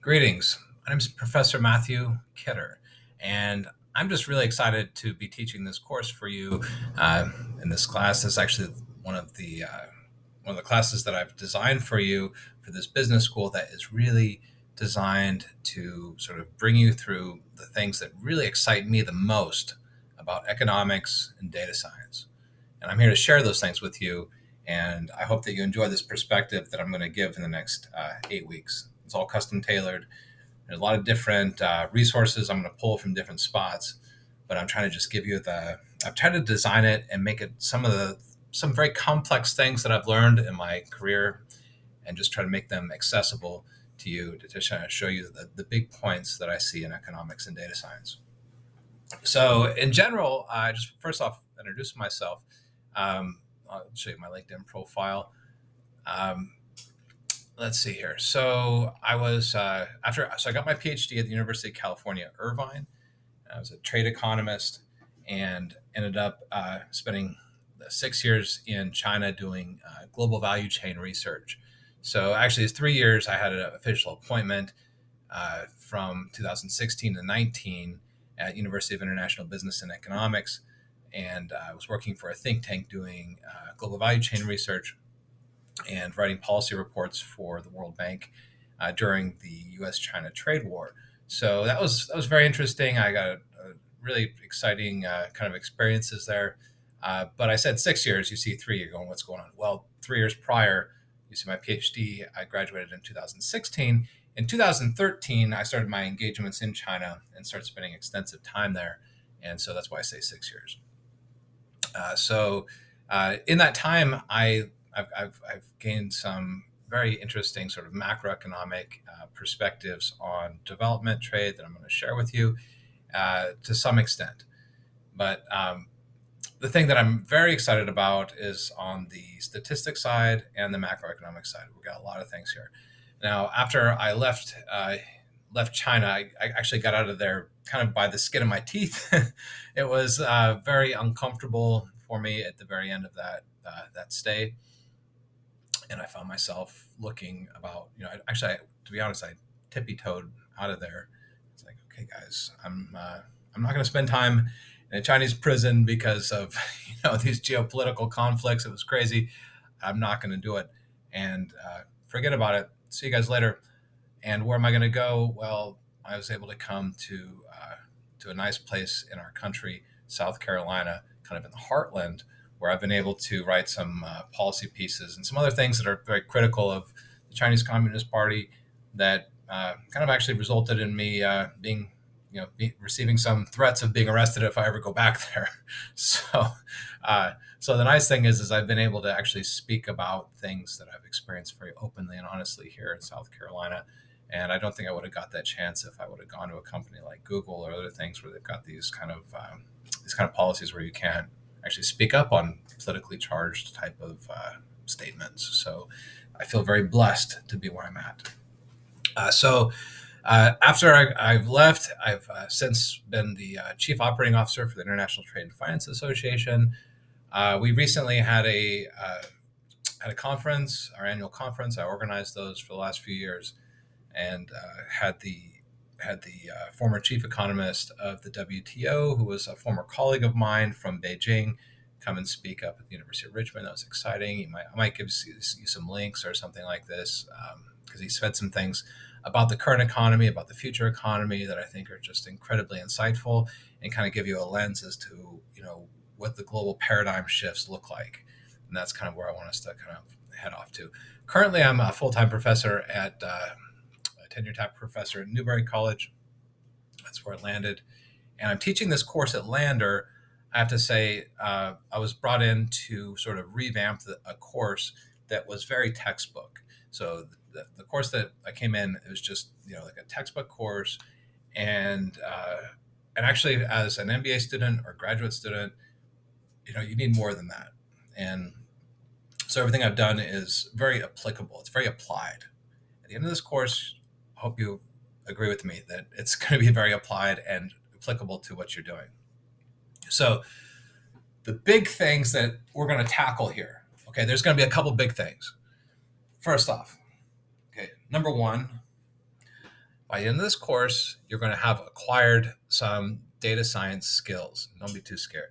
Greetings. My name is Professor Matthew Kidder, and I'm just really excited to be teaching this course for you uh, in this class. This is actually one of the one of the classes that I've designed for you for this business school that is really designed to sort of bring you through the things that really excite me the most about economics and data science. And I'm here to share those things with you. And I hope that you enjoy this perspective that I'm going to give in the next 8 weeks. It's all custom tailored. There's a lot of different resources I'm going to pull from different spots, but I'm trying to just give you I've tried to design it and make it some very complex things that I've learned in my career and just try to make them accessible to you to try to show you the big points that I see in economics and data science. So in general, I just first off introduce myself. I'll show you my LinkedIn profile. Um, let's see here. So I was I got my PhD at the University of California, Irvine. I was a trade economist and ended up spending 6 years in China doing global value chain research. So actually, it's 3 years. I had an official appointment from 2016 to 19 at University of International Business and Economics, and I was working for a think tank doing global value chain research and writing policy reports for the World Bank during the U.S.-China trade war. So that was very interesting. I got a really exciting kind of experiences there. But I said 6 years. You see 3. You're going, what's going on? Well, 3 years prior, you see my PhD. I graduated in 2016. In 2013, I started my engagements in China and started spending extensive time there. And so that's why I say 6 years. In that time, I've gained some very interesting sort of macroeconomic perspectives on development trade that I'm going to share with you to some extent. But the thing that I'm very excited about is on the statistics side and the macroeconomic side. We've got a lot of things here. Now, after I left China, I actually got out of there kind of by the skin of my teeth. It was very uncomfortable for me at the very end of that stay, and I found myself looking about. To be honest, I tippy-toed out of there. It's like, okay, guys, I'm not going to spend time in a Chinese prison because of these geopolitical conflicts. It was crazy. I'm not going to do it, and forget about it. See you guys later. And where am I going to go? Well, I was able to come to a nice place in our country, South Carolina, kind of in the heartland, where I've been able to write some policy pieces and some other things that are very critical of the Chinese Communist Party that kind of actually resulted in me receiving some threats of being arrested if I ever go back there. So the nice thing is I've been able to actually speak about things that I've experienced very openly and honestly here in South Carolina. And I don't think I would have got that chance if I would have gone to a company like Google or other things where they've got these kind of policies where you can't actually speak up on politically charged type of statements. So I feel very blessed to be where I'm at. After I've left, I've since been the chief operating officer for the International Trade and Finance Association. We recently had a conference, our annual conference. I organized those for the last few years, and had the former chief economist of the WTO, who was a former colleague of mine from Beijing, come and speak up at the University of Richmond. That was exciting. I might give you some links or something like this because he said some things about the current economy, about the future economy that I think are just incredibly insightful and kind of give you a lens as to what the global paradigm shifts look like. And that's kind of where I want us to kind of head off to. Currently, I'm a full-time professor at a tenure-track professor at Newberry College. That's where it landed. And I'm teaching this course at Lander. I have to say, I was brought in to sort of revamp a course that was very textbook. So the course that I came in, it was just like a textbook course, and actually as an MBA student or graduate student, you need more than that. And so everything I've done is very applicable. It's very applied. At the end of this course, I hope you agree with me that it's going to be very applied and applicable to what you're doing. So the big things that we're going to tackle here, okay, there's going to be a couple big things. First off, okay, number one, By the end of this course, you're going to have acquired some data science skills. Don't be too scared.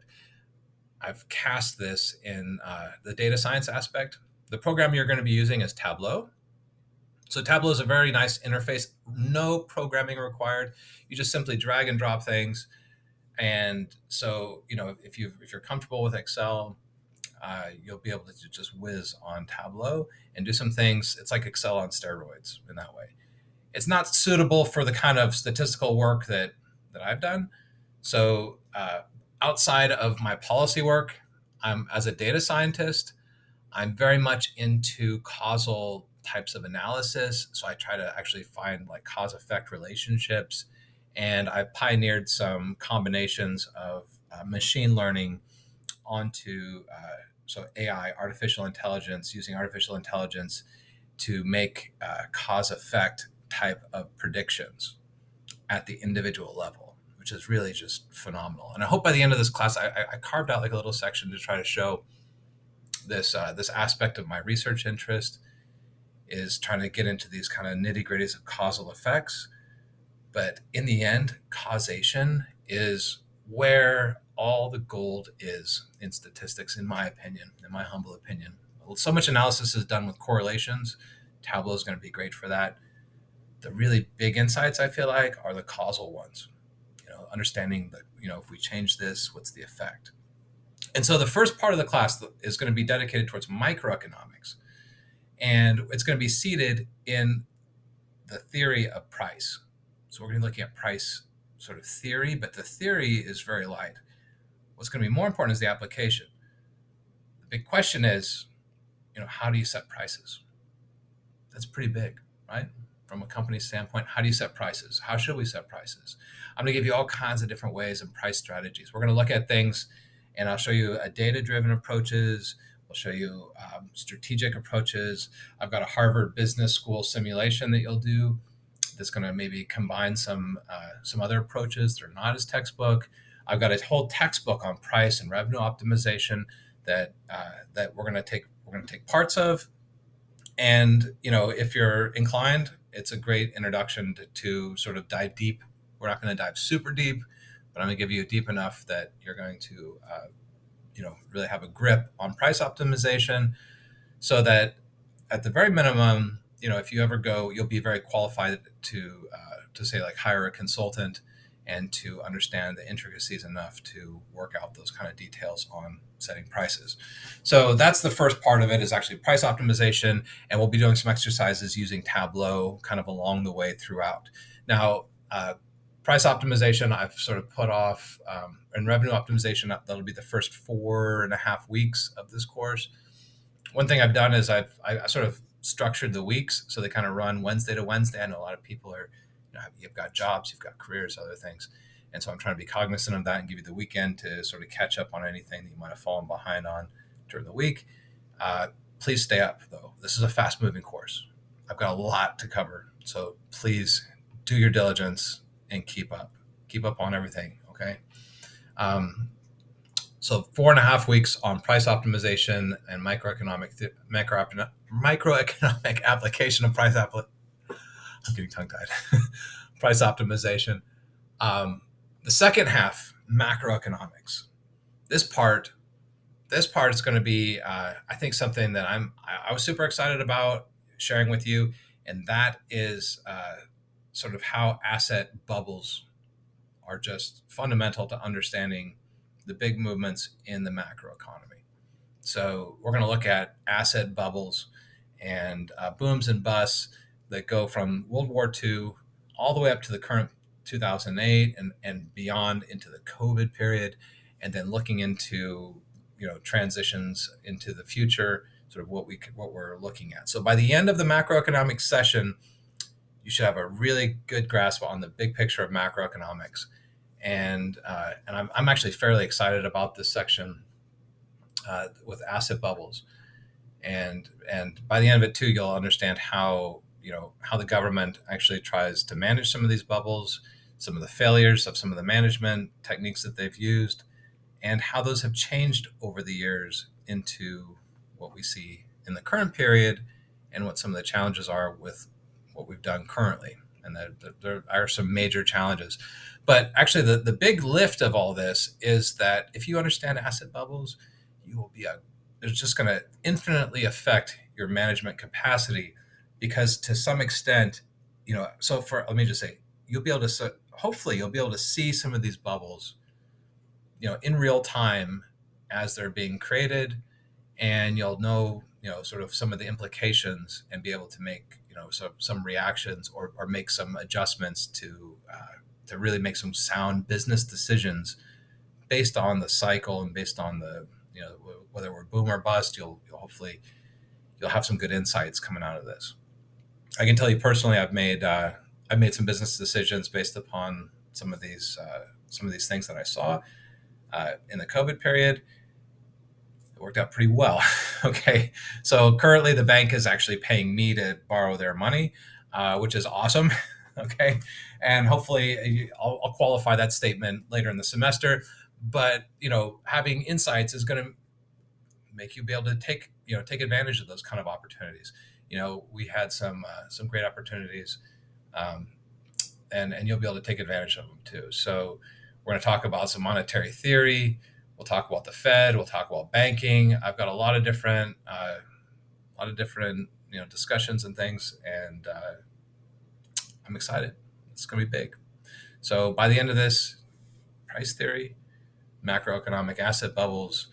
I've cast this in the data science aspect. The program you're going to be using is Tableau. So Tableau is a very nice interface, no programming required. You just simply drag and drop things. And so, if you're comfortable with Excel, you'll be able to just whiz on Tableau and do some things. It's like Excel on steroids in that way. It's not suitable for the kind of statistical work that I've done. So outside of my policy work, I'm as a data scientist, I'm very much into causal types of analysis. So I try to actually find like cause effect relationships. And I've pioneered some combinations of machine learning onto so AI, artificial intelligence, using artificial intelligence to make cause effect type of predictions at the individual level, which is really just phenomenal. And I hope by the end of this class, I carved out like a little section to try to show this aspect of my research interest is trying to get into these kind of nitty gritties of causal effects. But in the end, causation is where all the gold is in statistics, in my opinion, in my humble opinion. So much analysis is done with correlations. Tableau is going to be great for that. The really big insights, I feel like, are the causal ones. Understanding that, if we change this, what's the effect? And so the first part of the class is going to be dedicated towards microeconomics. And it's going to be seated in the theory of price. So we're going to be looking at price sort of theory, but the theory is very light. What's going to be more important is the application. The big question is, how do you set prices? That's pretty big, right? From a company standpoint, how do you set prices? How should we set prices? I'm going to give you all kinds of different ways and price strategies. We're going to look at things, and I'll show you a data-driven approaches. We'll show you strategic approaches. I've got a Harvard Business School simulation that you'll do that's going to maybe combine some other approaches that are not as textbook. I've got a whole textbook on price and revenue optimization that we're going to take parts of. And if you're inclined, it's a great introduction to sort of dive deep. We're not going to dive super deep, but I'm going to give you deep enough that you're going to really have a grip on price optimization, so that at the very minimum, if you ever go, you'll be very qualified to say like hire a consultant and to understand the intricacies enough to work out those kind of details on setting prices. So that's the first part of it, is actually price optimization, and we'll be doing some exercises using Tableau kind of along the way throughout. Now, price optimization I've sort of put off, and revenue optimization, that'll be the first 4.5 weeks of this course. One thing I've done is I sort of structured the weeks so they kind of run Wednesday to Wednesday. I know a lot of people are, you've got jobs, you've got careers, other things. And so I'm trying to be cognizant of that and give you the weekend to sort of catch up on anything that you might have fallen behind on during the week. Please stay up, though. This is a fast moving course. I've got a lot to cover. So please do your diligence and keep up on everything. Okay. So 4.5 weeks on price optimization and microeconomic application of I'm getting tongue tied. Price optimization. The second half, macroeconomics. This part is going to be, I think, something that I was super excited about sharing with you, and that is sort of how asset bubbles are just fundamental to understanding the big movements in the macroeconomy. So we're going to look at asset bubbles and booms and busts that go from World War II all the way up to the current 2008 and beyond into the COVID period, and then looking into transitions into the future, sort of what we're looking at. So by the end of the macroeconomic session, you should have a really good grasp on the big picture of macroeconomics. And I'm actually fairly excited about this section with asset bubbles, and by the end of it too, you'll understand how the government actually tries to manage some of these bubbles, some of the failures of some of the management techniques that they've used, and how those have changed over the years into what we see in the current period, and what some of the challenges are with what we've done currently. and that there are some major challenges. But actually, the big lift of all this is that if you understand asset bubbles, you will be a it's just going to infinitely affect your management capacity, because to some extent, so for let me just say, you'll be able to hopefully you'll be able to see some of these bubbles, in real time as they're being created, and you'll know, sort of some of the implications, and be able to make, some reactions, or make some adjustments to really make some sound business decisions based on the cycle, and based on the, whether we're boom or bust. You'll hopefully you'll have some good insights coming out of this. I can tell you personally, I've made some business decisions based upon some of these things that I saw in the COVID period. It worked out pretty well. Okay, so currently the bank is actually paying me to borrow their money, which is awesome. Okay, and hopefully I'll qualify that statement later in the semester. But having insights is going to make you be able to take advantage of those kind of opportunities. We had some great opportunities, um, and you'll be able to take advantage of them too. So we're going to talk about some monetary theory. We'll talk about the Fed. We'll talk about banking. I've got a lot of different discussions and things, and I'm excited. It's going to be big. So by the end of this, price theory, macroeconomic asset bubbles,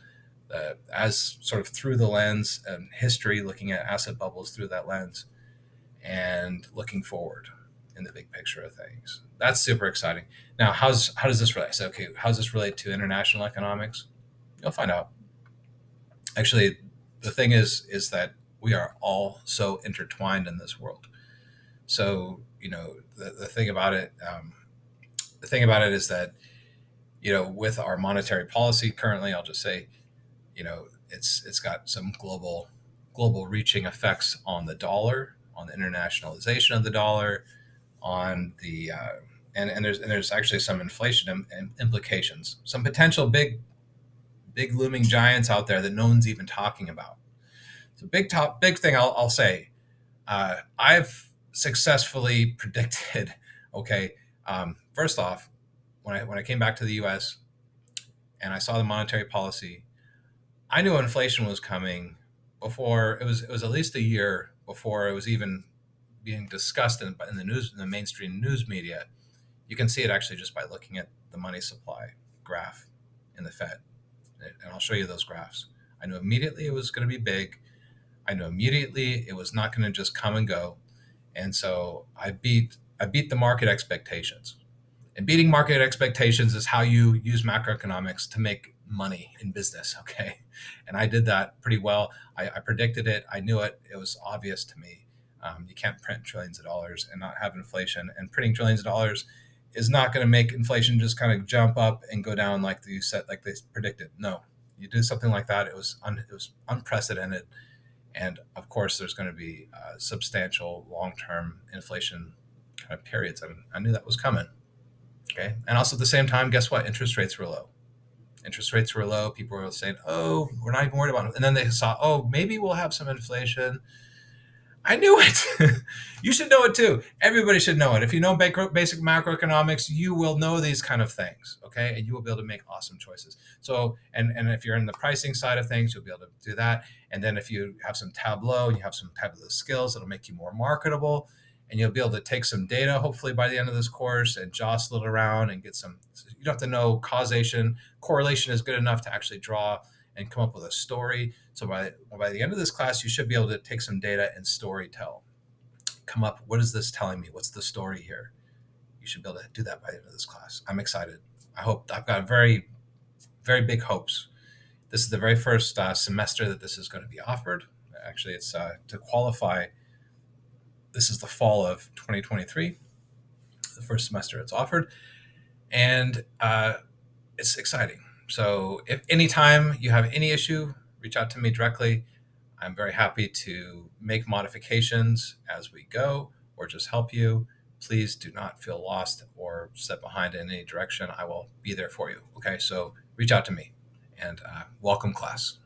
as sort of through the lens, and history, looking at asset bubbles through that lens, and looking forward in the big picture of things. That's super exciting. Now, how does this relate? So, okay, how does this relate to international economics? You'll find out. Actually, the thing is that we are all so intertwined in this world. So, the thing about it, is that, with our monetary policy currently, I'll just say, it's got some global reaching effects on the dollar, on the internationalization of the dollar, on the and there's actually some inflation implications, some potential big looming giants out there that no one's even talking about. So big thing I'll say. I've successfully predicted. Okay, first off, when I came back to the U.S. and I saw the monetary policy, I knew inflation was coming before it was at least a year before it was even being discussed in the news, in the mainstream news media. You can see it actually just by looking at the money supply graph in the Fed, and I'll show you those graphs. I knew immediately it was going to be big. I knew immediately it was not going to just come and go, and so I beat the market expectations. And beating market expectations is how you use macroeconomics to make money in business. Okay, and I did that pretty well. I predicted it. I knew it. It was obvious to me. You can't print trillions of dollars and not have inflation. And printing trillions of dollars is not going to make inflation just kind of jump up and go down like you said, like they predicted. No, you do something like that, it was unprecedented. And of course, there's going to be substantial long-term inflation kind of periods, and I knew that was coming. Okay, and also at the same time, guess what? Interest rates were low. Interest rates were low. People were saying, "Oh, we're not even worried about it." And then they saw, "Oh, maybe we'll have some inflation." I knew it. You should know it too. Everybody should know it. If you know basic macroeconomics, you will know these kind of things, okay? And you will be able to make awesome choices. So, and if you're in the pricing side of things, you'll be able to do that. And then if you have some Tableau and you have some Tableau skills, it'll make you more marketable. And you'll be able to take some data, hopefully by the end of this course, and jostle it around and get some. You don't have to know causation. Correlation is good enough to actually draw and come up with a story. So by the end of this class, you should be able to take some data and story tell. Come up, what is this telling me? What's the story here? You should be able to do that by the end of this class. I'm excited. I've got very, very big hopes. This is the very first semester that this is going to be offered. Actually, it's to qualify. This is the fall of 2023, the first semester it's offered. And it's exciting. So if anytime you have any issue, reach out to me directly. I'm very happy to make modifications as we go, or just help you. Please do not feel lost or step behind in any direction. I will be there for you. Okay, so reach out to me, and welcome, class.